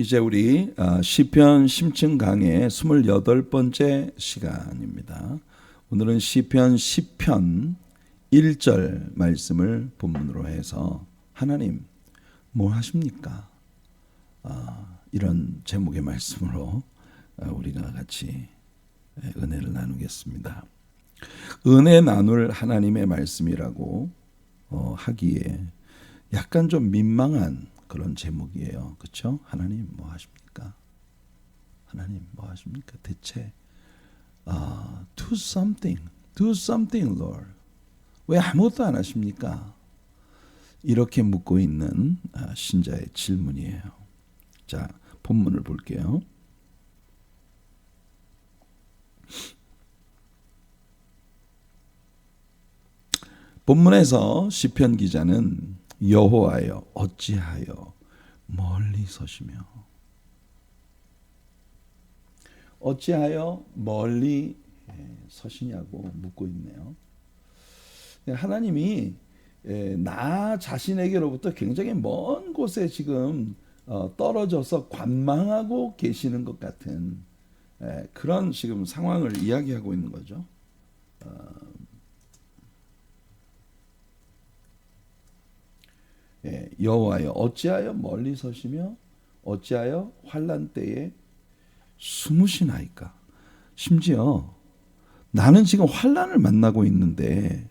이제 우리 시편 심층 강의 28번째 시간입니다. 오늘은 시편 10편 1절 말씀을 본문으로 해서 하나님 뭐 하십니까? 이런 제목의 말씀으로 우리가 같이 은혜를 나누겠습니다. 은혜 나눌 하나님의 말씀이라고 하기에 약간 좀 민망한 그런 제목이에요. 그렇죠? 하나님 뭐 하십니까? 하나님 뭐 하십니까? 대체 do something, Lord. 왜 아무것도 안 하십니까? 이렇게 묻고 있는 신자의 질문이에요. 자, 본문을 볼게요. 본문에서 시편 기자는 여호와여 어찌하여 멀리 서시며 어찌하여 멀리 서시냐고 묻고 있네요. 하나님이 나 자신에게로부터 굉장히 먼 곳에 지금 떨어져서 관망하고 계시는 것 같은 그런 지금 상황을 이야기하고 있는 거죠. 여호와여 어찌하여 멀리 서시며 어찌하여 환난 때에 숨으시나이까. 심지어 나는 지금 환난을 만나고 있는데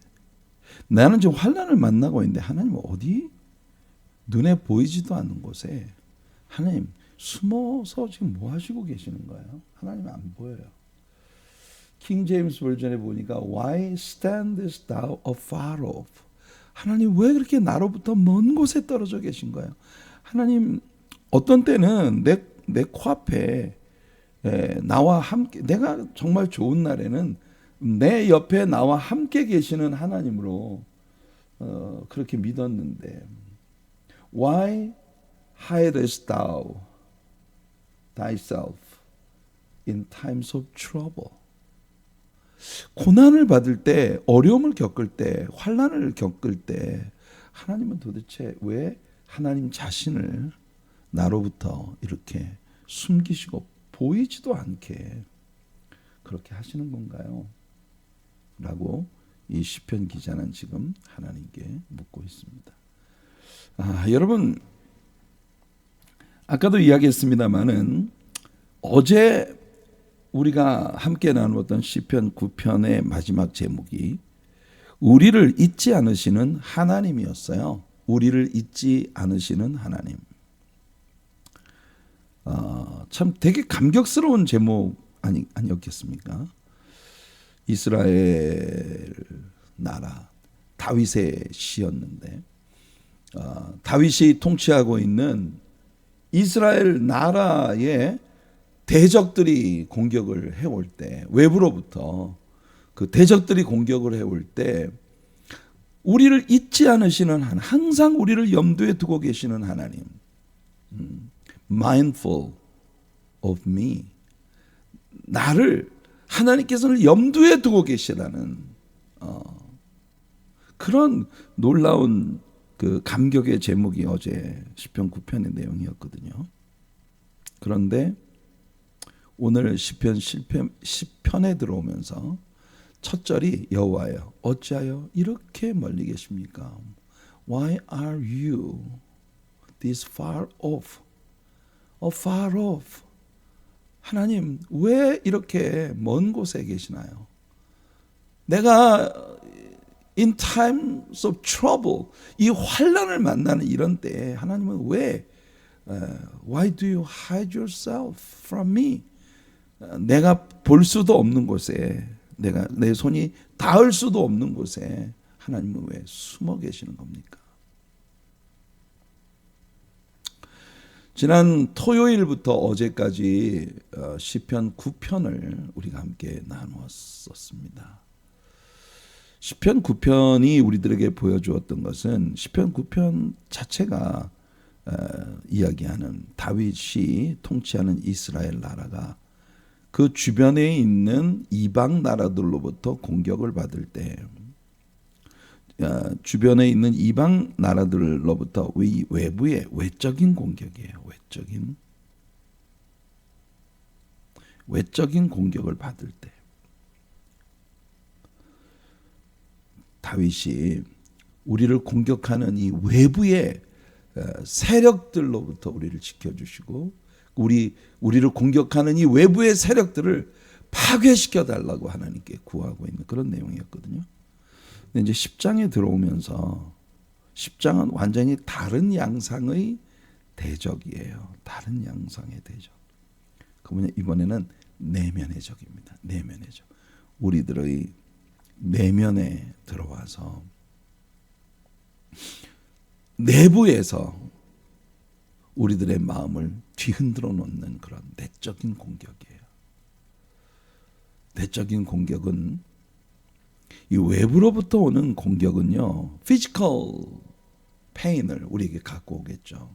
하나님 어디? 눈에 보이지도 않는 곳에 하나님 숨어서 지금 뭐 하시고 계시는 거예요? 하나님 안 보여요. 킹 제임스 버전에 보니까 Why standest thou afar off? 하나님 왜 그렇게 나로부터 먼 곳에 떨어져 계신 거예요? 하나님 어떤 때는 내 코앞에 나와 함께 내가 정말 좋은 날에는 내 옆에 나와 함께 계시는 하나님으로 그렇게 믿었는데 Why hidest thou thyself in times of trouble? 고난을 받을 때, 어려움을 겪을 때, 환난을 겪을 때 하나님은 도대체 왜 하나님 자신을 나로부터 이렇게 숨기시고 보이지도 않게 그렇게 하시는 건가요? 라고 이 시편 기자는 지금 하나님께 묻고 있습니다. 여러분 아까도 이야기했습니다마는 어제 우리가 함께 나누었던 시편 9편의 마지막 제목이 우리를 잊지 않으시는 하나님이었어요. 우리를 잊지 않으시는 하나님. 참 되게 감격스러운 제목 아니었겠습니까? 이스라엘 나라 다윗의 시였는데 다윗이 통치하고 있는 이스라엘 나라의 대적들이 공격을 해올 때 외부로부터 그 대적들이 공격을 해올 때 우리를 잊지 않으시는 하나님, 항상 우리를 염두에 두고 계시는 하나님, mindful of me, 나를 하나님께서는 염두에 두고 계시다는 그런 놀라운 그 감격의 제목이 어제 시편 9편의 내용이었거든요. 그런데 오늘 시편 10편에 들어오면서 첫 절이 여호와여 어찌하여 이렇게 멀리 계십니까? Why are you this far off? Far off. 하나님 왜 이렇게 먼 곳에 계시나요? 내가 in times of trouble 이 환난을 만나는 이런 때에 하나님은 왜 Why do you hide yourself from me? 내가 볼 수도 없는 곳에 내 손이 닿을 수도 없는 곳에 하나님은 왜 숨어 계시는 겁니까? 지난 토요일부터 어제까지 시편 9편을 우리가 함께 나누었습니다. 시편 9편이 우리들에게 보여주었던 것은 시편 9편 자체가 이야기하는 다윗이 통치하는 이스라엘 나라가 그 주변에 있는 이방 나라들로부터 공격을 받을 때 주변에 있는 이방 나라들로부터 외부의 외적인 공격이에요. 외적인 외적인 공격을 받을 때 다윗이 우리를 공격하는 이 외부의 세력들로부터 우리를 지켜주시고 우리를 공격하는 이 외부의 세력들을 파괴시켜 달라고 하나님께 구하고 있는 그런 내용이었거든요. 근데 이제 10장에 들어오면서 10장은 완전히 다른 양상의 대적이에요. 다른 양상의 대적. 그 뭐냐, 이번에는 내면의 적입니다. 내면의 적. 우리들의 내면에 들어와서 내부에서 우리들의 마음을 뒤흔들어 놓는 그런 내적인 공격이에요. 내적인 공격은 이 외부로부터 오는 공격은요, 피지컬 페인을 우리에게 갖고 오겠죠.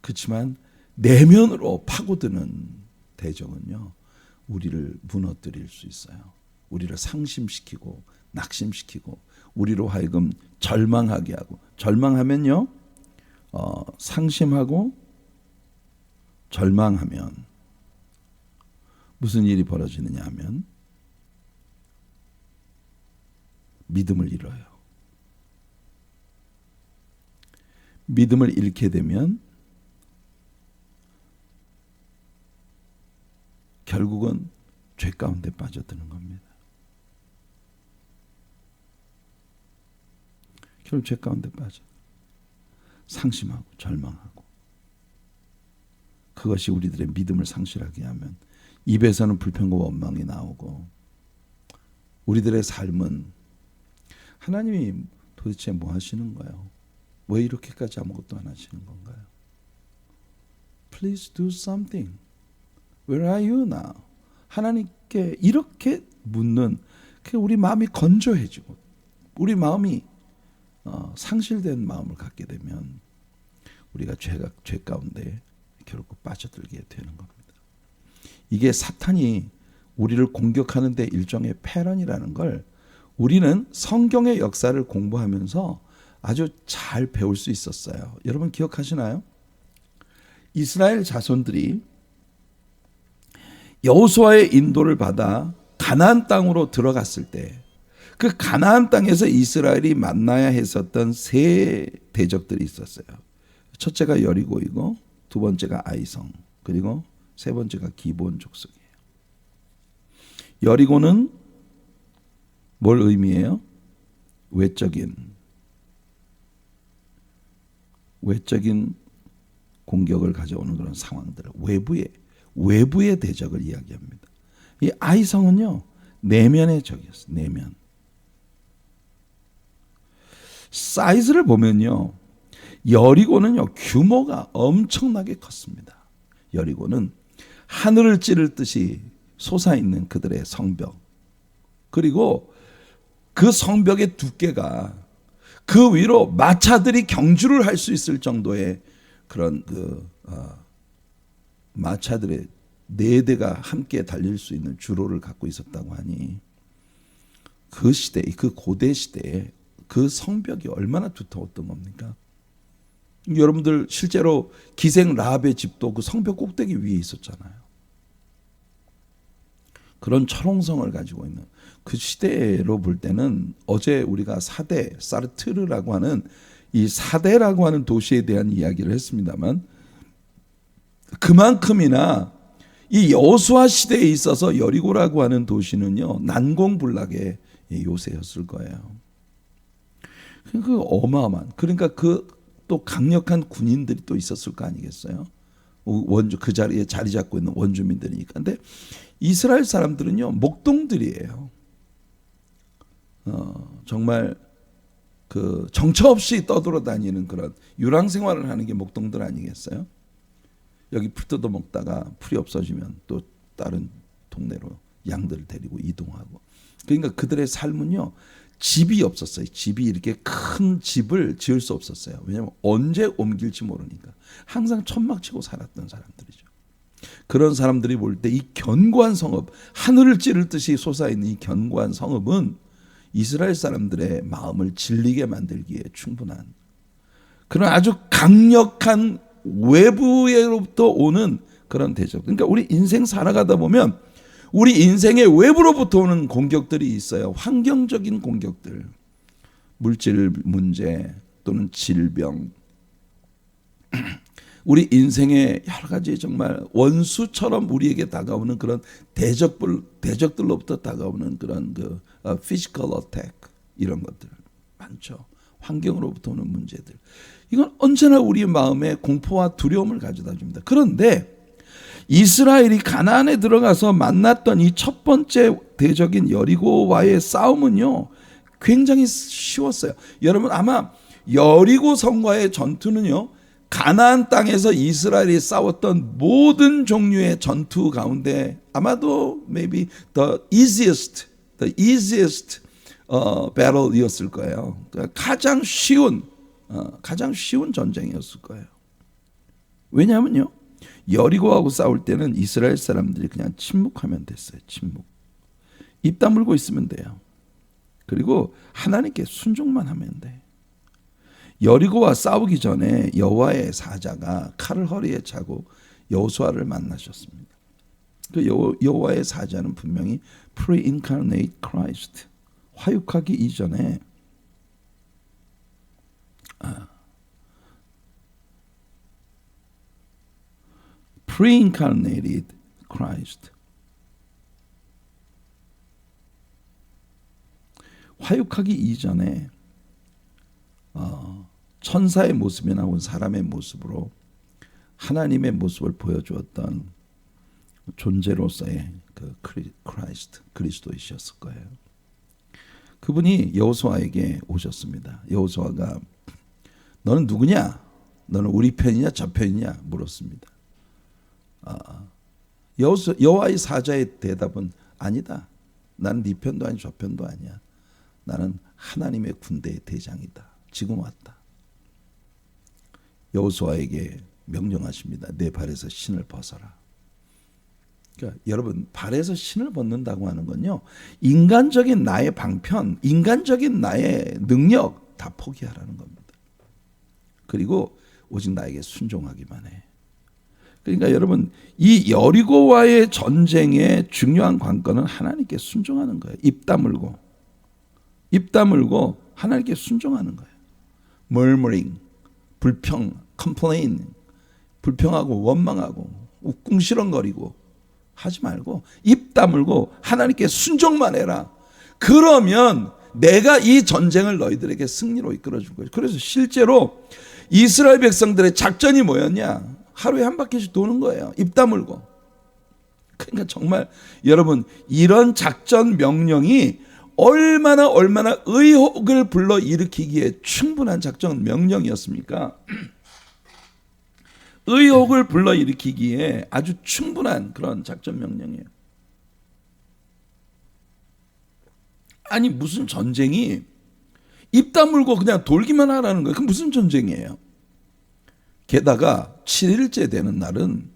그렇지만 내면으로 파고드는 대적은요, 우리를 무너뜨릴 수 있어요. 우리를 상심시키고 낙심시키고 우리로 하여금 절망하게 하고, 절망하면요, 상심하고 절망하면 무슨 일이 벌어지느냐 하면 믿음을 잃어요. 믿음을 잃게 되면 결국은 죄 가운데 빠져드는 겁니다. 결국 죄 가운데 빠져 상심하고 절망하고, 그것이 우리들의 믿음을 상실하게 하면 입에서는 불평과 원망이 나오고, 우리들의 삶은 하나님이 도대체 뭐 하시는 거예요? 왜 이렇게까지 아무것도 안 하시는 건가요? Please do something. Where are you now? 하나님께 이렇게 묻는, 우리 마음이 건조해지고 우리 마음이 상실된 마음을 갖게 되면 우리가 죄 가운데 결국 빠져들게 되는 겁니다. 이게 사탄이 우리를 공격하는 데 일종의 패런이라는 걸 우리는 성경의 역사를 공부하면서 아주 잘 배울 수 있었어요. 여러분 기억하시나요? 이스라엘 자손들이 여호수아의 인도를 받아 가나안 땅으로 들어갔을 때 그 가나안 땅에서 이스라엘이 만나야 했었던 세 대적들이 있었어요. 첫째가 여리고이고, 두 번째가 아이성, 그리고 세 번째가 기브온 족속이에요. 여리고는 뭘 의미해요? 외적인 공격을 가져오는 그런 상황들을, 외부의 대적을 이야기합니다. 이 아이성은요, 내면의 적이었어요. 내면. 사이즈를 보면요, 여리고는요, 규모가 엄청나게 컸습니다. 여리고는 하늘을 찌를 듯이 솟아있는 그들의 성벽, 그리고 그 성벽의 두께가 그 위로 마차들이 경주를 할 수 있을 정도의 그런 마차들의 4대가 함께 달릴 수 있는 주로를 갖고 있었다고 하니, 그 시대, 그 고대 시대에 그 성벽이 얼마나 두터웠던 겁니까? 여러분들 실제로 기생 라합의 집도 그 성벽 꼭대기 위에 있었잖아요. 그런 철옹성을 가지고 있는 그 시대로 볼 때는, 어제 우리가 4대 사르트르라고 하는 이 4대라고 하는 도시에 대한 이야기를 했습니다만, 그만큼이나 이 여호수아 시대에 있어서 여리고라고 하는 도시는요, 난공불락의 요새였을 거예요. 그 어마어마한, 그러니까 또 강력한 군인들이 또 있었을 거 아니겠어요? 그 자리에 자리 잡고 있는 원주민들이니까. 근데 이스라엘 사람들은요, 목동들이에요. 정말 그 정처 없이 떠돌아다니는 그런 유랑 생활을 하는 게 목동들 아니겠어요? 여기 풀 뜯어 먹다가 풀이 없어지면 또 다른 동네로 양들을 데리고 이동하고. 그러니까 그들의 삶은요, 집이 없었어요. 집이 이렇게 큰 집을 지을 수 없었어요. 왜냐하면 언제 옮길지 모르니까 항상 천막치고 살았던 사람들이죠. 그런 사람들이 볼 때 이 견고한 성읍, 하늘을 찌를 듯이 솟아있는 이 견고한 성읍은 이스라엘 사람들의 마음을 질리게 만들기에 충분한 그런 아주 강력한 외부로부터 오는 그런 대적. 그러니까 우리 인생 살아가다 보면 우리 인생의 외부로부터 오는 공격들이 있어요. 환경적인 공격들, 물질 문제 또는 질병, 우리 인생의 여러 가지 정말 원수처럼 우리에게 다가오는 그런 대적들로부터 다가오는 그런 physical attack, 이런 것들 많죠. 환경으로부터 오는 문제들. 이건 언제나 우리 마음에 공포와 두려움을 가져다 줍니다. 그런데 이스라엘이 가나안에 들어가서 만났던 이 첫 번째 대적인 여리고와의 싸움은요, 굉장히 쉬웠어요. 여러분 아마 여리고 성과의 전투는요, 가나안 땅에서 이스라엘이 싸웠던 모든 종류의 전투 가운데 아마도 maybe the easiest battle이었을 거예요. 그러니까 가장 쉬운 전쟁이었을 거예요. 왜냐하면요, 여리고하고 싸울 때는 이스라엘 사람들이 그냥 침묵하면 됐어요. 침묵. 입 다물고 있으면 돼요. 그리고 하나님께 순종만 하면 돼. 여리고와 싸우기 전에 여호와의 사자가 칼을 허리에 차고 여호수아를 만나셨습니다. 그 여호와의 사자는 분명히 pre-incarnate Christ, 화육하기 이전에 pre-incarnated Christ, 화육하기 이전에 천사의 모습이 나온 사람의 모습으로 하나님의 모습을 보여주었던 존재로서의 그 크라이스트, 그리스도이셨을 거예요. 그분이 여호수아에게 오셨습니다. 여호수아가 너는 누구냐? 너는 우리 편이냐 저 편이냐 물었습니다. 여호와의 사자의 대답은 아니다. 나는 네 편도 아니 저 편도 아니야. 나는 하나님의 군대의 대장이다. 지금 왔다. 여호수아에게 명령하십니다. 내 발에서 신을 벗어라. 그러니까 여러분, 발에서 신을 벗는다고 하는 건요, 인간적인 나의 방편, 인간적인 나의 능력 다 포기하라는 겁니다. 그리고 오직 나에게 순종하기만 해. 그러니까 여러분, 이 여리고와의 전쟁의 중요한 관건은 하나님께 순종하는 거예요. 입 다물고 하나님께 순종하는 거예요. murmuring, complain, 불평하고 원망하고 꿍시렁거리고 하지 말고 입 다물고 하나님께 순종만 해라. 그러면 내가 이 전쟁을 너희들에게 승리로 이끌어줄 거예요. 그래서 실제로 이스라엘 백성들의 작전이 뭐였냐? 하루에 한 바퀴씩 도는 거예요. 입 다물고. 그러니까 정말 여러분, 이런 작전 명령이 얼마나 의혹을 불러일으키기에 충분한 작전 명령이었습니까? 의혹을 불러일으키기에 아주 충분한 그런 작전 명령이에요. 아니 무슨 전쟁이 입 다물고 그냥 돌기만 하라는 거예요. 그럼 무슨 전쟁이에요? 게다가 7일째 되는 날은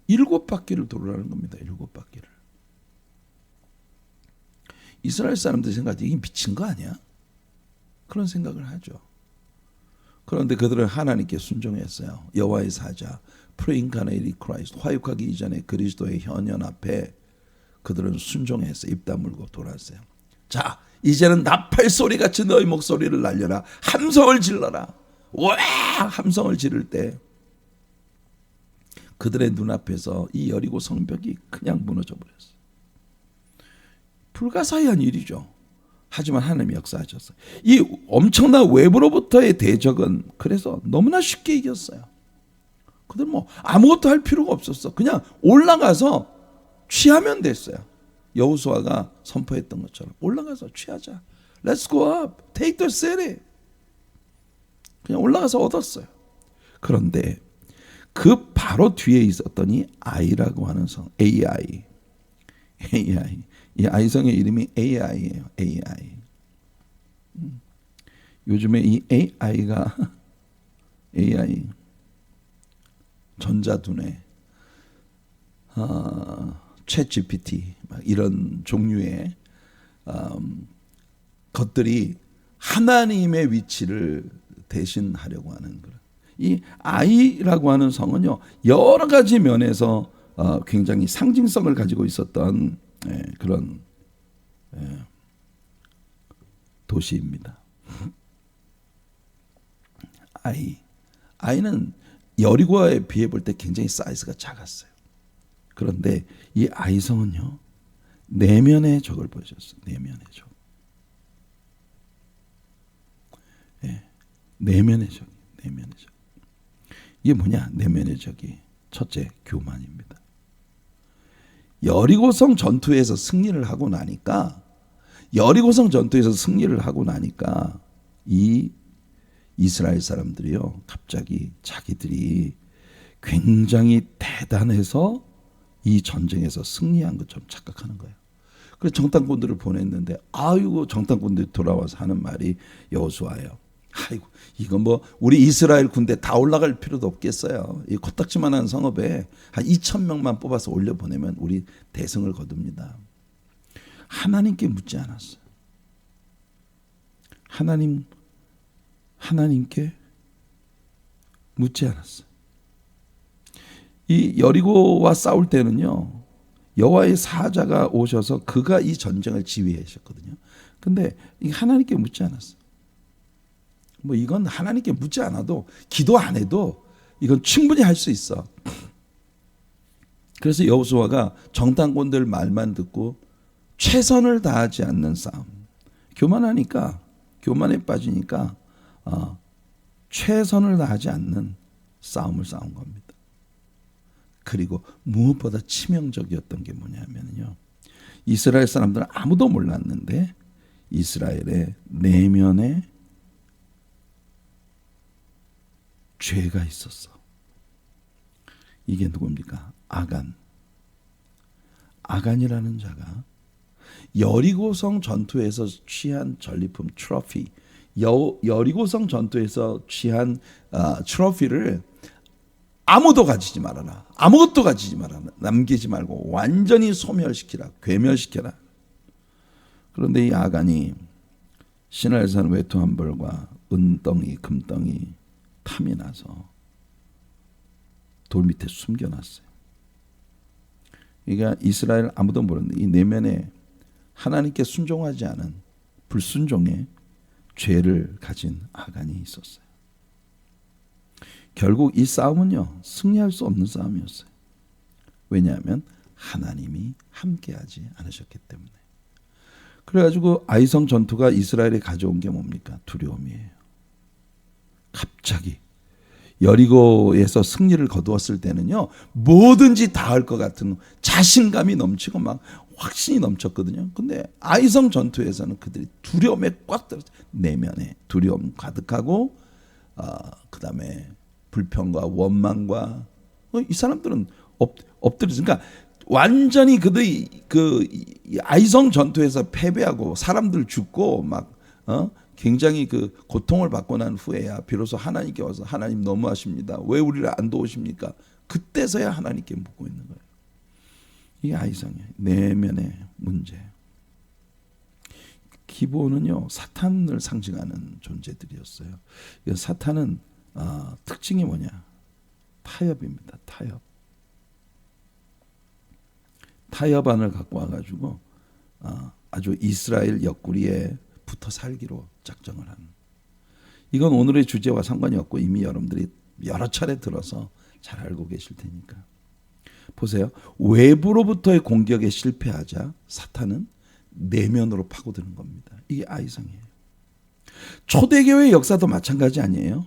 7바퀴를 돌으라는 겁니다. 7바퀴를. 이스라엘 사람들 생각하기 이게 미친 거 아니야? 그런 생각을 하죠. 그런데 그들은 하나님께 순종했어요. 여호와의 사자, pre-incarnated Christ, 화육하기 이전에 그리스도의 현현 앞에 그들은 순종했어요. 입 다물고 돌았어요. 자, 이제는 나팔 소리같이 너희 목소리를 날려라. 함성을 질러라. 와! 함성을 지를 때 그들의 눈앞에서 이 여리고 성벽이 그냥 무너져 버렸어요. 불가사의한 일이죠. 하지만 하나님이 역사하셨어요. 이 엄청난 외부로부터의 대적은 그래서 너무나 쉽게 이겼어요. 그들 뭐 아무것도 할 필요가 없었어. 그냥 올라가서 취하면 됐어요. 여호수아가 선포했던 것처럼 올라가서 취하자. Let's go up. Take the city. 그냥 올라가서 얻었어요. 그런데 그 바로 뒤에 있었던 이 아이라고 하는 성, AI. 이 아이성의 이름이 AI예요. AI. 요즘에 이 AI가 AI 전자두뇌, 챗GPT 이런 종류의 것들이 하나님의 위치를 대신하려고 하는 그런. 이 아이라고 하는 성은요, 여러 가지 면에서 굉장히 상징성을 가지고 있었던 그런 도시입니다. 아이는 여리고에 비해 볼 때 굉장히 사이즈가 작았어요. 그런데 이 아이성은요, 내면의 적을 보여줬어요. 내면의 적. 내면의 적. 내면의 적. 이게 뭐냐? 내면의 적이 첫째, 교만입니다. 여리고성 전투에서 승리를 하고 나니까 이 이스라엘 사람들이요, 갑자기 자기들이 굉장히 대단해서 이 전쟁에서 승리한 것처럼 착각하는 거예요. 그래서 정탐꾼들을 보냈는데, 아이고, 정탐꾼들이 돌아와서 하는 말이, 여호수아요, 아이고, 이건 뭐 우리 이스라엘 군대 다 올라갈 필요도 없겠어요. 이 코딱지만한 성읍에 한 2,000명만 뽑아서 올려보내면 우리 대승을 거둡니다. 하나님께 묻지 않았어요. 하나님께 묻지 않았어요. 이 여리고와 싸울 때는요, 여호와의 사자가 오셔서 그가 이 전쟁을 지휘하셨거든요. 근데 하나님께 묻지 않았어요. 뭐 이건 하나님께 묻지 않아도, 기도 안 해도 이건 충분히 할 수 있어. 그래서 여호수아가 정탐꾼들 말만 듣고 최선을 다하지 않는 싸움. 교만에 빠지니까 최선을 다하지 않는 싸움을 싸운 겁니다. 그리고 무엇보다 치명적이었던 게 뭐냐면요, 이스라엘 사람들은 아무도 몰랐는데 이스라엘의 내면에 죄가 있었어. 이게 누굽니까? 아간이라는 자가 여리고성 전투에서 취한 전리품 트로피, 여리고성 전투에서 취한 트로피를 아무것도 가지지 말아라. 남기지 말고 완전히 소멸시키라. 괴멸시켜라. 그런데 이 아간이 시내산 외투 한 벌과 은덩이, 금덩이 탐이 나서 돌 밑에 숨겨놨어요. 그러니까 이스라엘 아무도 모르는데 이 내면에 하나님께 순종하지 않은 불순종의 죄를 가진 아간이 있었어요. 결국 이 싸움은요, 승리할 수 없는 싸움이었어요. 왜냐하면 하나님이 함께하지 않으셨기 때문에. 그래가지고 아이성 전투가 이스라엘에 가져온 게 뭡니까? 두려움이에요. 갑자기 여리고에서 승리를 거두었을 때는요, 뭐든지 다 할 것 같은 자신감이 넘치고 막 확신이 넘쳤거든요. 근데 아이성 전투에서는 그들이 두려움에 꽉 들었어요. 내면에 두려움 가득하고 그 다음에 불평과 원망과, 이 사람들은 엎드려서, 그러니까 완전히 그들이 그 아이성 전투에서 패배하고 사람들 죽고 막 굉장히 그 고통을 받고 난 후에야 비로소 하나님께 와서, 하나님 너무하십니다, 왜 우리를 안 도우십니까? 그때서야 하나님께 묻고 있는 거예요. 이게 아이성이에요. 내면의 문제. 기본은요, 사탄을 상징하는 존재들이었어요. 사탄은 특징이 뭐냐? 타협입니다. 타협안을 갖고 와가지고 아주 이스라엘 옆구리에 붙어 살기로 작정을 하는. 이건 오늘의 주제와 상관이 없고 이미 여러분들이 여러 차례 들어서 잘 알고 계실 테니까. 보세요. 외부로부터의 공격에 실패하자 사탄은 내면으로 파고드는 겁니다. 이게 아이성이에요. 초대교회 역사도 마찬가지 아니에요?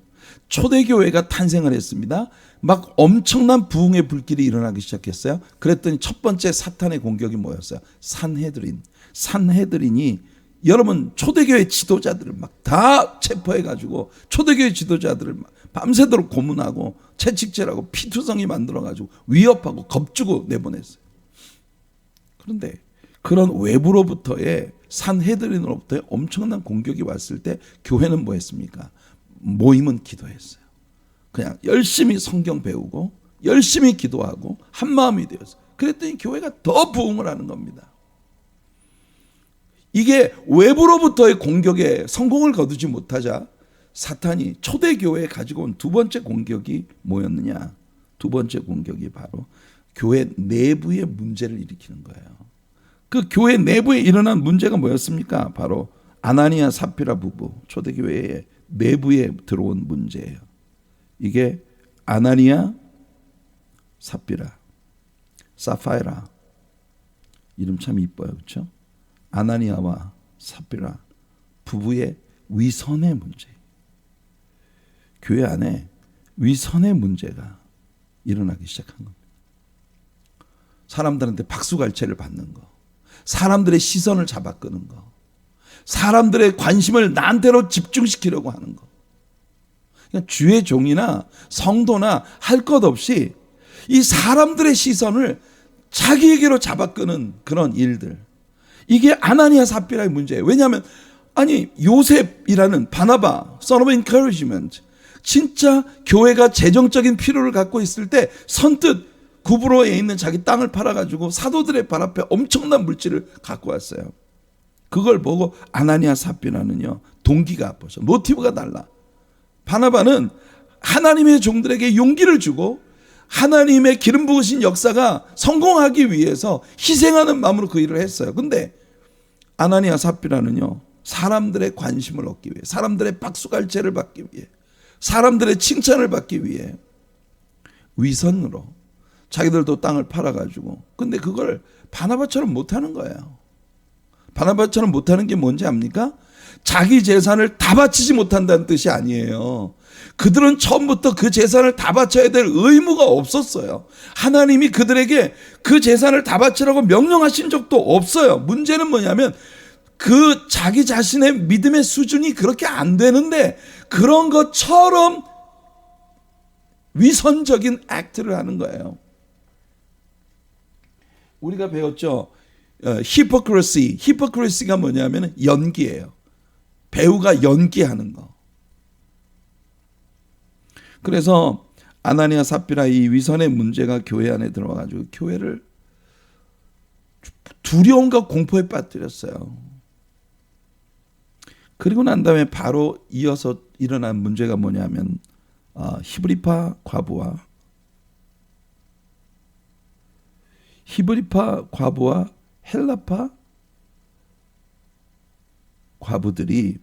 초대교회가 탄생을 했습니다. 막 엄청난 부흥의 불길이 일어나기 시작했어요. 그랬더니 첫 번째 사탄의 공격이 뭐였어요? 산헤드린이 여러분 초대교회 지도자들을 막 다 체포해가지고 초대교회 지도자들을 밤새도록 고문하고 채찍질하고 피투성이 만들어가지고 위협하고 겁주고 내보냈어요. 그런데 그런 외부로부터의 산헤드린으로부터의 엄청난 공격이 왔을 때 교회는 뭐 했습니까? 모임은 기도했어요. 그냥 열심히 성경 배우고 열심히 기도하고 한마음이 되었어요. 그랬더니 교회가 더 부흥을 하는 겁니다. 이게 외부로부터의 공격에 성공을 거두지 못하자 사탄이 초대교회에 가지고 온 두 번째 공격이 뭐였느냐? 두 번째 공격이 바로 교회 내부의 문제를 일으키는 거예요. 그 교회 내부에 일어난 문제가 뭐였습니까? 바로 아나니아 삽비라 부부, 초대교회의 내부에 들어온 문제예요. 이게 아나니아 삽비라, 사파이라, 이름 참 이뻐요, 그렇죠? 아나니아와 삽비라 부부의 위선의 문제. 교회 안에 위선의 문제가 일어나기 시작한 겁니다. 사람들한테 박수갈채를 받는 거, 사람들의 시선을 잡아끄는 거, 사람들의 관심을 나한테로 집중시키려고 하는 거. 그러니까 주의 종이나 성도나 할 것 없이 이 사람들의 시선을 자기에게로 잡아끄는 그런 일들. 이게 아나니아 삽비라의 문제예요. 왜냐하면 아니 요셉이라는 바나바, son of encouragement, 진짜 교회가 재정적인 필요를 갖고 있을 때 선뜻 구브로에 있는 자기 땅을 팔아가지고 사도들의 발 앞에 엄청난 물질을 갖고 왔어요. 그걸 보고 아나니아 삽비라는요 동기가 아파서 모티브가 달라. 바나바는 하나님의 종들에게 용기를 주고 하나님의 기름 부으신 역사가 성공하기 위해서 희생하는 마음으로 그 일을 했어요. 근데 아나니아 삽비라는요 사람들의 관심을 얻기 위해, 사람들의 박수갈채를 받기 위해, 사람들의 칭찬을 받기 위해 위선으로 자기들도 땅을 팔아가지고, 근데 그걸 바나바처럼 못하는 거예요. 바나바처럼 못하는 게 뭔지 압니까? 자기 재산을 다 바치지 못한다는 뜻이 아니에요. 그들은 처음부터 그 재산을 다 바쳐야 될 의무가 없었어요. 하나님이 그들에게 그 재산을 다 바치라고 명령하신 적도 없어요. 문제는 뭐냐면 그 자기 자신의 믿음의 수준이 그렇게 안 되는데 그런 것처럼 위선적인 액트를 하는 거예요. 우리가 배웠죠. 히포크레시가 뭐냐면 연기예요. 배우가 연기하는 거. 그래서 아나니아 삽비라 이 위선의 문제가 교회 안에 들어와가지고 교회를 두려움과 공포에 빠뜨렸어요. 그리고 난 다음에 바로 이어서 일어난 문제가 뭐냐면 히브리파 과부와 헬라파 과부들이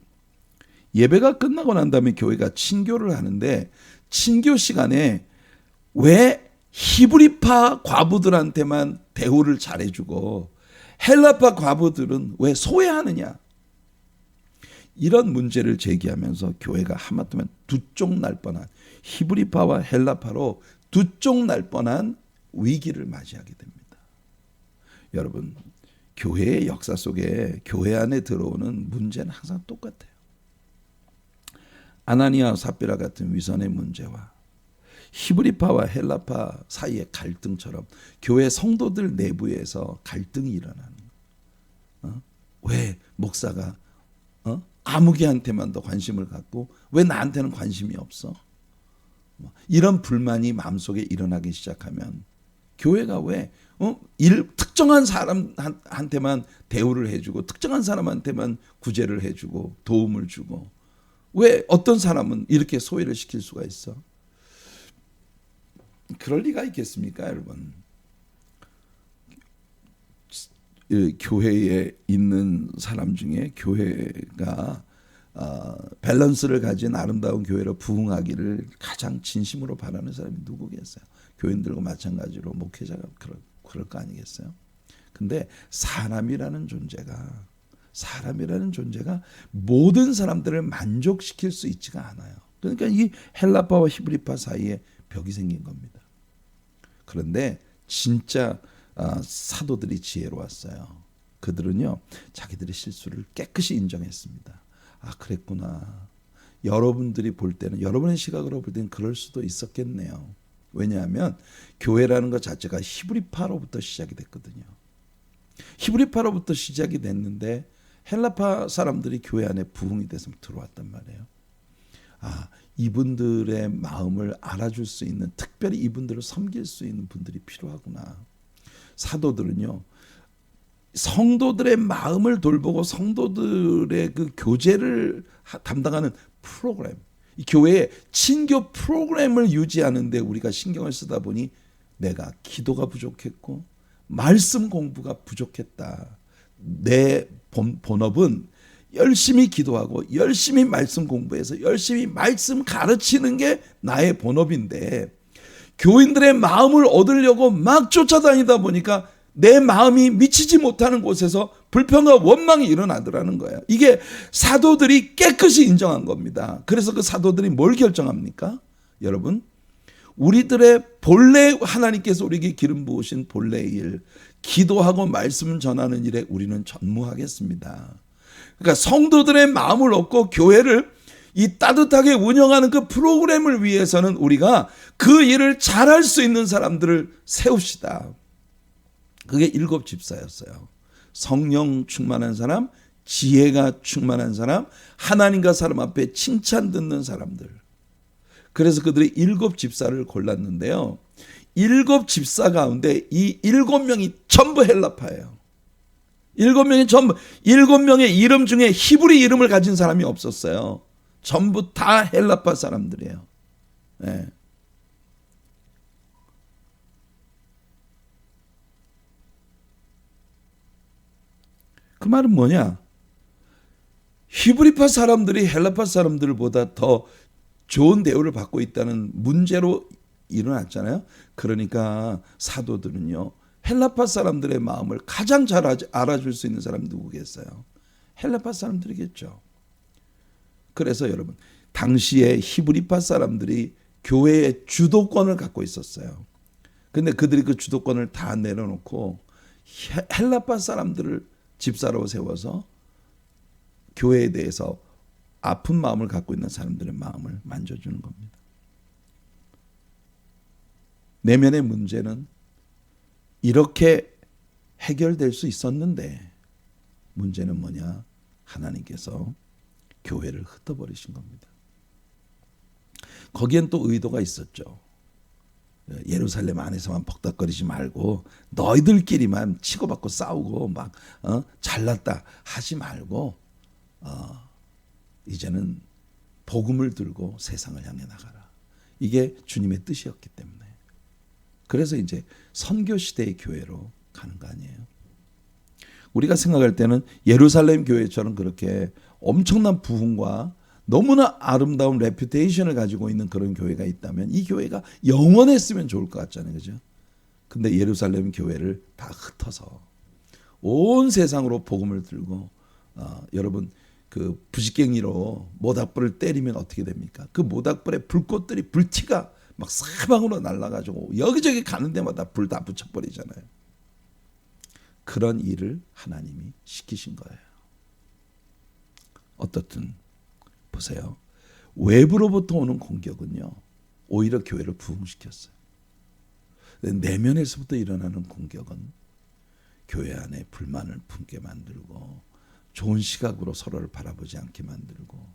예배가 끝나고 난 다음에 교회가 친교를 하는데 친교 시간에 왜 히브리파 과부들한테만 대우를 잘해주고 헬라파 과부들은 왜 소외하느냐, 이런 문제를 제기하면서 교회가 하마터면 두 쪽 날 뻔한, 히브리파와 헬라파로 두 쪽 날 뻔한 위기를 맞이하게 됩니다. 여러분, 교회의 역사 속에 교회 안에 들어오는 문제는 항상 똑같아요. 아나니아 삽비라 같은 위선의 문제와 히브리파와 헬라파 사이의 갈등처럼 교회 성도들 내부에서 갈등이 일어나는 거예요. 왜 목사가 아무개한테만 더 관심을 갖고 왜 나한테는 관심이 없어? 이런 불만이 마음속에 일어나기 시작하면 교회가 왜 특정한 사람한테만 대우를 해주고 특정한 사람한테만 구제를 해주고 도움을 주고 왜 어떤 사람은 이렇게 소외를 시킬 수가 있어? 그럴 리가 있겠습니까, 여러분? 교회에 있는 사람 중에 교회가 밸런스를 가진 아름다운 교회로 부흥하기를 가장 진심으로 바라는 사람이 누구겠어요? 교인들과 마찬가지로 목회자가 그럴 거 아니겠어요? 근데 사람이라는 존재가 모든 사람들을 만족시킬 수 있지가 않아요. 그러니까 이 헬라파와 히브리파 사이에 벽이 생긴 겁니다. 그런데 진짜 사도들이 지혜로웠어요. 그들은요 자기들의 실수를 깨끗이 인정했습니다. 그랬구나. 여러분들이 볼 때는, 여러분의 시각으로 볼 때는 그럴 수도 있었겠네요. 왜냐하면 교회라는 것 자체가 히브리파로부터 시작이 됐거든요. 히브리파로부터 시작이 됐는데 헬라파 사람들이 교회 안에 부흥이 돼서 들어왔단 말이에요. 이분들의 마음을 알아줄 수 있는, 특별히 이분들을 섬길 수 있는 분들이 필요하구나. 사도들은요 성도들의 마음을 돌보고 성도들의 그 교제를 담당하는 프로그램, 이 교회의 친교 프로그램을 유지하는데 우리가 신경을 쓰다 보니 내가 기도가 부족했고 말씀 공부가 부족했다. 내 본업은 열심히 기도하고 열심히 말씀 공부해서 열심히 말씀 가르치는 게 나의 본업인데 교인들의 마음을 얻으려고 막 쫓아다니다 보니까 내 마음이 미치지 못하는 곳에서 불평과 원망이 일어나더라는 거예요. 이게 사도들이 깨끗이 인정한 겁니다. 그래서 그 사도들이 뭘 결정합니까? 여러분, 우리들의 본래 하나님께서 우리에게 기름 부으신 본래의 일, 기도하고 말씀 전하는 일에 우리는 전무하겠습니다. 그러니까 성도들의 마음을 얻고 교회를 이 따뜻하게 운영하는 그 프로그램을 위해서는 우리가 그 일을 잘할 수 있는 사람들을 세웁시다. 그게 7 집사였어요. 성령 충만한 사람, 지혜가 충만한 사람, 하나님과 사람 앞에 칭찬 듣는 사람들. 그래서 그들이 7 집사를 골랐는데요. 7 집사 가운데 이 7명이 전부 헬라파예요. 7명이 전부 7명의 이름 중에 히브리 이름을 가진 사람이 없었어요. 전부 다 헬라파 사람들이에요. 네. 그 말은 뭐냐? 히브리파 사람들이 헬라파 사람들보다 더 좋은 대우를 받고 있다는 문제로 일어났잖아요. 그러니까 사도들은요, 헬라파 사람들의 마음을 가장 잘 알아줄 수 있는 사람이 누구겠어요? 헬라파 사람들이겠죠. 그래서 여러분, 당시에 히브리파 사람들이 교회의 주도권을 갖고 있었어요. 근데 그들이 그 주도권을 다 내려놓고 헬라파 사람들을 집사로 세워서 교회에 대해서 아픈 마음을 갖고 있는 사람들의 마음을 만져주는 겁니다. 내면의 문제는 이렇게 해결될 수 있었는데 문제는 뭐냐? 하나님께서 교회를 흩어버리신 겁니다. 거기엔 또 의도가 있었죠. 예루살렘 안에서만 벅닥거리지 말고 너희들끼리만 치고받고 싸우고 막 잘났다 하지 말고 이제는 복음을 들고 세상을 향해 나가라. 이게 주님의 뜻이었기 때문에. 그래서 이제 선교 시대의 교회로 가는 거 아니에요. 우리가 생각할 때는 예루살렘 교회처럼 그렇게 엄청난 부흥과 너무나 아름다운 레퓨테이션을 가지고 있는 그런 교회가 있다면 이 교회가 영원했으면 좋을 것 같잖아요. 그죠? 근데 예루살렘 교회를 다 흩어서 온 세상으로 복음을 들고 여러분 그 부지깽이로 모닥불을 때리면 어떻게 됩니까? 그 모닥불의 불꽃들이 불티가 막 사방으로 날아가지고 여기저기 가는 데마다 불 다 붙여버리잖아요. 그런 일을 하나님이 시키신 거예요. 어떻든 보세요. 외부로부터 오는 공격은요, 오히려 교회를 부흥시켰어요. 내면에서부터 일어나는 공격은 교회 안에 불만을 품게 만들고 좋은 시각으로 서로를 바라보지 않게 만들고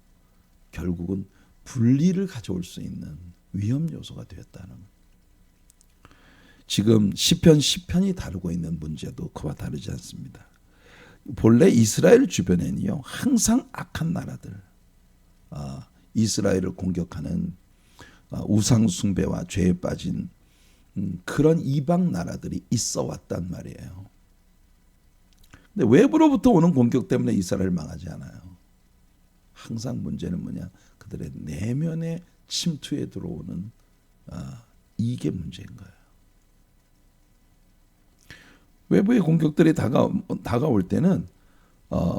결국은 분리를 가져올 수 있는 위험 요소가 되었다는 거예요. 지금 시편이 다루고 있는 문제도 그와 다르지 않습니다. 본래 이스라엘 주변에는요, 항상 악한 나라들, 이스라엘을 공격하는 우상 숭배와 죄에 빠진 그런 이방 나라들이 있어 왔단 말이에요. 근데 외부로부터 오는 공격 때문에 이스라엘 망하지 않아요. 항상 문제는 뭐냐? 그들의 내면의 침투에 들어오는 이게 문제인 거예요. 외부의 공격들이 다가올 때는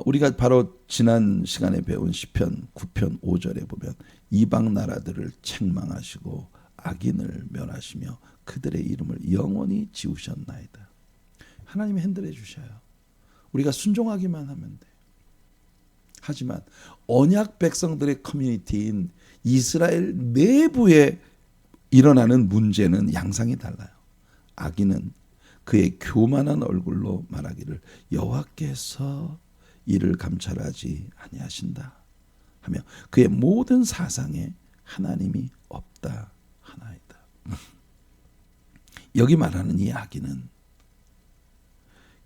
우리가 바로 지난 시간에 배운 시편 9편 5절에 보면 이방 나라들을 책망하시고 악인을 멸하시며 그들의 이름을 영원히 지우셨나이다. 하나님이 핸들해 주셔요. 우리가 순종하기만 하면 돼. 하지만 언약 백성들의 커뮤니티인 이스라엘 내부에 일어나는 문제는 양상이 달라요. 악인은 그의 교만한 얼굴로 말하기를 여호와께서 이를 감찰하지 아니하신다 하며 그의 모든 사상에 하나님이 없다 하나이다. 여기 말하는 이 악인은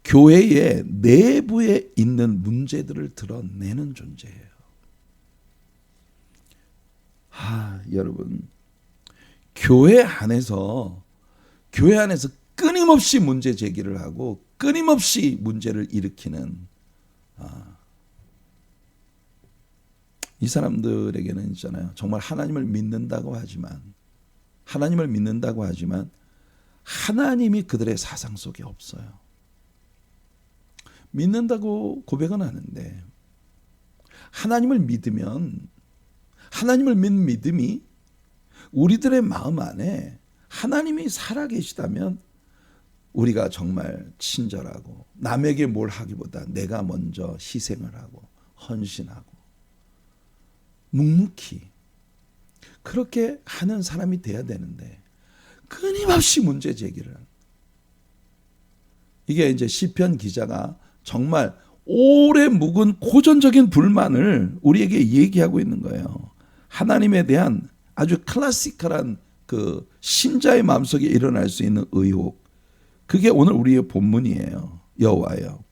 교회의 내부에 있는 문제들을 드러내는 존재예요. 여러분, 교회 안에서 교회 안에서 끊임없이 문제 제기를 하고 끊임없이 문제를 일으키는 이 사람들에게는 있잖아요. 정말 하나님을 믿는다고 하지만 하나님이 그들의 사상 속에 없어요. 믿는다고 고백은 하는데 하나님을 믿으면 하나님을 믿는 믿음이 우리들의 마음 안에 하나님이 살아계시다면 우리가 정말 친절하고 남에게 뭘 하기보다 내가 먼저 희생을 하고 헌신하고 묵묵히 그렇게 하는 사람이 돼야 되는데 끊임없이 문제 제기를 하는. 이게 이제 시편 기자가 정말 오래 묵은 고전적인 불만을 우리에게 얘기하고 있는 거예요. 하나님에 대한 아주 클래시컬한 그 신자의 마음속에 일어날 수 있는 의혹. 그게 오늘 우리의 본문이에요. 여호와여,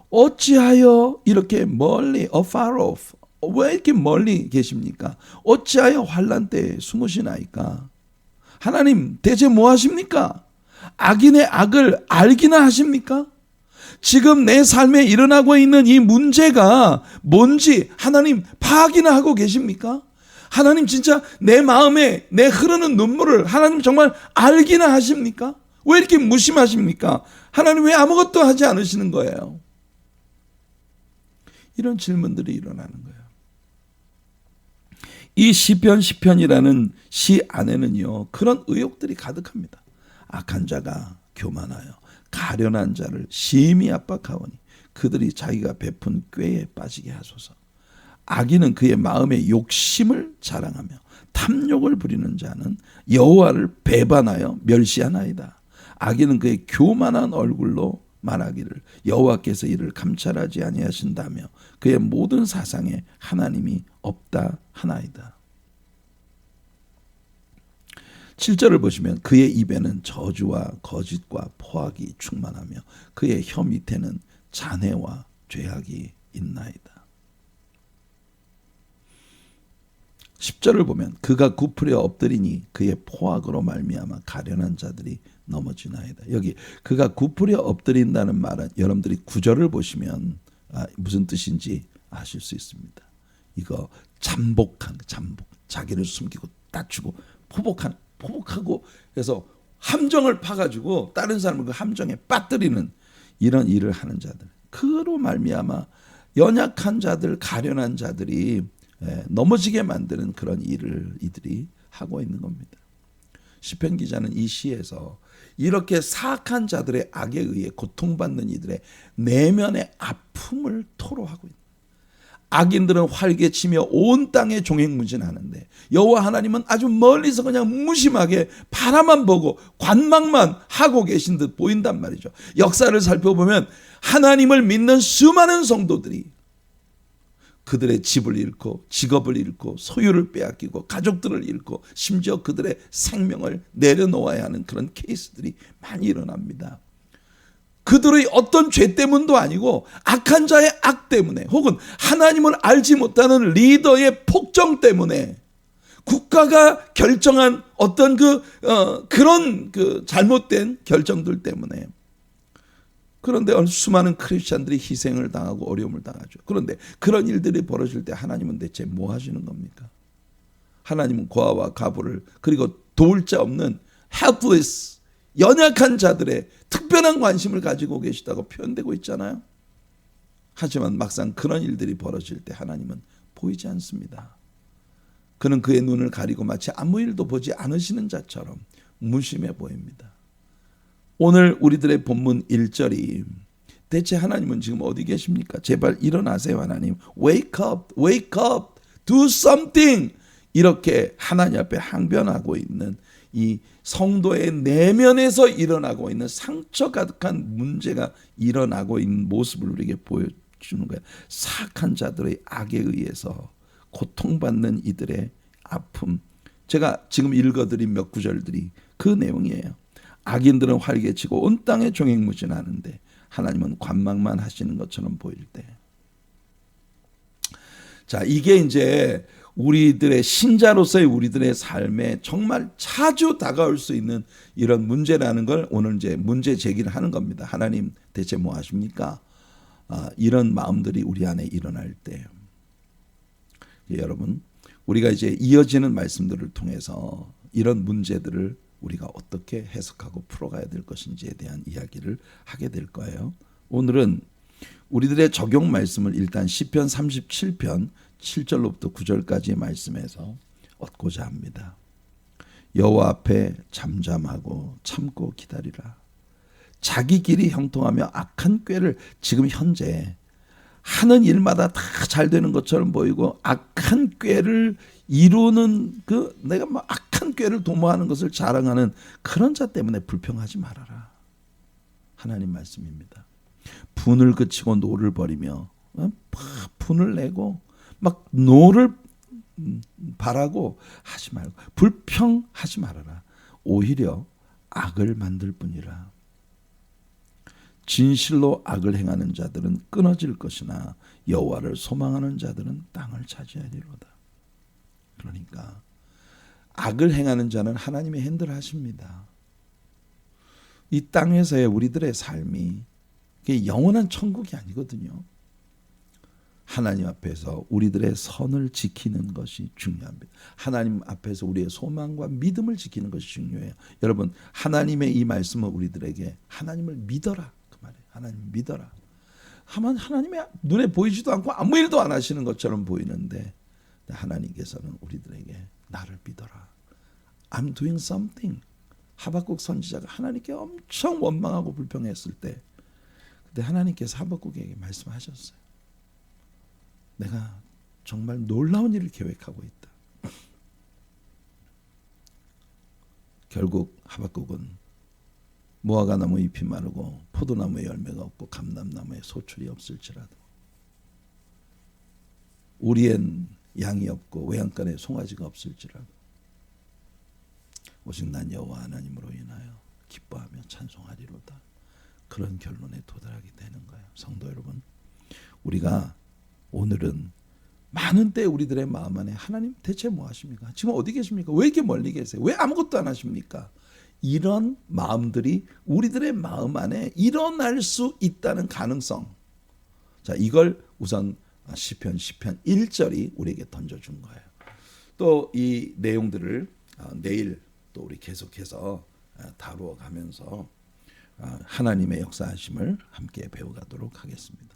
어찌하여 이렇게 멀리 afar off, 왜 이렇게 멀리 계십니까? 어찌하여 환난 때에 숨으시나이까? 하나님 대체 뭐 하십니까? 악인의 악을 알기나 하십니까? 지금 내 삶에 일어나고 있는 이 문제가 뭔지 하나님 파악이나 하고 계십니까? 하나님 진짜 내 마음에 내 흐르는 눈물을 하나님 정말 알기나 하십니까? 왜 이렇게 무심하십니까? 하나님 왜 아무것도 하지 않으시는 거예요? 이런 질문들이 일어나는 거예요. 이 시편이라는 시 안에는요, 그런 의혹들이 가득합니다. 악한 자가 교만하여 가련한 자를 심히 압박하오니 그들이 자기가 베푼 꾀에 빠지게 하소서. 악인은 그의 마음의 욕심을 자랑하며 탐욕을 부리는 자는 여호와를 배반하여 멸시하나이다. 악인은 그의 교만한 얼굴로 말하기를 여호와께서 이를 감찰하지 아니하신다며 그의 모든 사상에 하나님이 없다 하나이다. 7절을 보시면 그의 입에는 저주와 거짓과 포악이 충만하며 그의 혀 밑에는 잔해와 죄악이 있나이다. 10절을 보면 그가 굽으려 엎드리니 그의 포악으로 말미암아 가련한 자들이 넘어지나이다. 여기 그가 굽으려 엎드린다는 말은 여러분들이 9절을 보시면 무슨 뜻인지 아실 수 있습니다. 이거 잠복, 자기를 숨기고 따추고 포복하고 그래서 함정을 파가지고 다른 사람을 그 함정에 빠뜨리는 이런 일을 하는 자들. 그로 말미암아 연약한 자들, 가련한 자들이 넘어지게 만드는 그런 일을 이들이 하고 있는 겁니다. 시편 기자는 이 시에서 이렇게 사악한 자들의 악에 의해 고통받는 이들의 내면의 아픔을 토로하고 있는. 악인들은 활개치며 온 땅에 종횡무진하는데 여호와 하나님은 아주 멀리서 그냥 무심하게 바라만 보고 관망만 하고 계신 듯 보인단 말이죠. 역사를 살펴보면 하나님을 믿는 수많은 성도들이 그들의 집을 잃고 직업을 잃고 소유를 빼앗기고 가족들을 잃고 심지어 그들의 생명을 내려놓아야 하는 그런 케이스들이 많이 일어납니다. 그들의 어떤 죄 때문도 아니고 악한 자의 악 때문에 혹은 하나님을 알지 못하는 리더의 폭정 때문에 국가가 결정한 어떤 그런 잘못된 결정들 때문에. 그런데 수많은 크리스찬들이 희생을 당하고 어려움을 당하죠. 그런데 그런 일들이 벌어질 때 하나님은 대체 뭐 하시는 겁니까? 하나님은 고아와 가부를 그리고 도울 자 없는 helpless, 연약한 자들의 특별한 관심을 가지고 계시다고 표현되고 있잖아요. 하지만 막상 그런 일들이 벌어질 때 하나님은 보이지 않습니다. 그는 그의 눈을 가리고 마치 아무 일도 보지 않으시는 자처럼 무심해 보입니다. 오늘 우리들의 본문 1절이 대체 하나님은 지금 어디 계십니까? 제발 일어나세요 하나님. Wake up, wake up, do something. 이렇게 하나님 앞에 항변하고 있는 이 성도의 내면에서 일어나고 있는 상처 가득한 문제가 일어나고 있는 모습을 우리에게 보여주는 거예요. 사악한 자들의 악에 의해서 고통받는 이들의 아픔. 제가 지금 읽어드린 몇 구절들이 그 내용이에요. 악인들은 활개치고 온 땅에 종횡무진하는데 하나님은 관망만 하시는 것처럼 보일 때. 자, 이게 이제 우리들의 신자로서의 우리들의 삶에 정말 자주 다가올 수 있는 이런 문제라는 걸 오늘 이제 문제 제기를 하는 겁니다. 하나님 대체 뭐 하십니까? 이런 마음들이 우리 안에 일어날 때 여러분 우리가 이제 이어지는 말씀들을 통해서 이런 문제들을 우리가 어떻게 해석하고 풀어가야 될 것인지에 대한 이야기를 하게 될 거예요. 오늘은 우리들의 적용 말씀을 일단 시편 37편 7절로부터 9절까지의 말씀에서 얻고자 합니다. 여호와 앞에 잠잠하고 참고 기다리라. 자기 길이 형통하며 악한 꾀를 지금 현재 하는 일마다 다 잘 되는 것처럼 보이고 악한 꾀를 이루는 내가 뭐 악한 꾀를 도모하는 것을 자랑하는 그런 자 때문에 불평하지 말아라. 하나님 말씀입니다. 분을 그치고 노를 버리며 분을 내고 막 노를 바라고 하지 말고 불평하지 말아라. 오히려 악을 만들 뿐이라. 진실로 악을 행하는 자들은 끊어질 것이나 여호와를 소망하는 자들은 땅을 차지하리로다. 그러니까 악을 행하는 자는 하나님의 핸들을 하십니다. 이 땅에서의 우리들의 삶이 영원한 천국이 아니거든요. 하나님 앞에서 우리들의 선을 지키는 것이 중요합니다. 하나님 앞에서 우리의 소망과 믿음을 지키는 것이 중요해요. 여러분 하나님의 이 말씀은 우리들에게 하나님을 믿어라 그 말이에요. 하나님을 믿어라. 하나님의 눈에 보이지도 않고 아무 일도 안 하시는 것처럼 보이는데 하나님께서는 우리들에게 나를 믿어라. I'm doing something. 하박국 선지자가 하나님께 엄청 원망하고 불평했을 때 그때 하나님께서 하박국에게 말씀하셨어요. 내가 정말 놀라운 일을 계획하고 있다. 결국 하박국은 무화과 나무 잎이 마르고 포도나무에 열매가 없고 감람나무에 소출이 없을지라도 우리엔 양이 없고 외양간에 송아지가 없을지라도 오직 난 여호와 하나님으로 인하여 기뻐하며 찬송하리로다. 그런 결론에 도달하게 되는 거예요. 성도 여러분, 우리가 오늘은 많은 때 우리들의 마음 안에 하나님 대체 뭐 하십니까? 지금 어디 계십니까? 왜 이렇게 멀리 계세요? 왜 아무것도 안 하십니까? 이런 마음들이 우리들의 마음 안에 일어날 수 있다는 가능성. 자, 이걸 우선 시편 1절이 우리에게 던져준 거예요. 또 이 내용들을 내일 또 우리 계속해서 다루어 가면서 하나님의 역사하심을 함께 배워가도록 하겠습니다.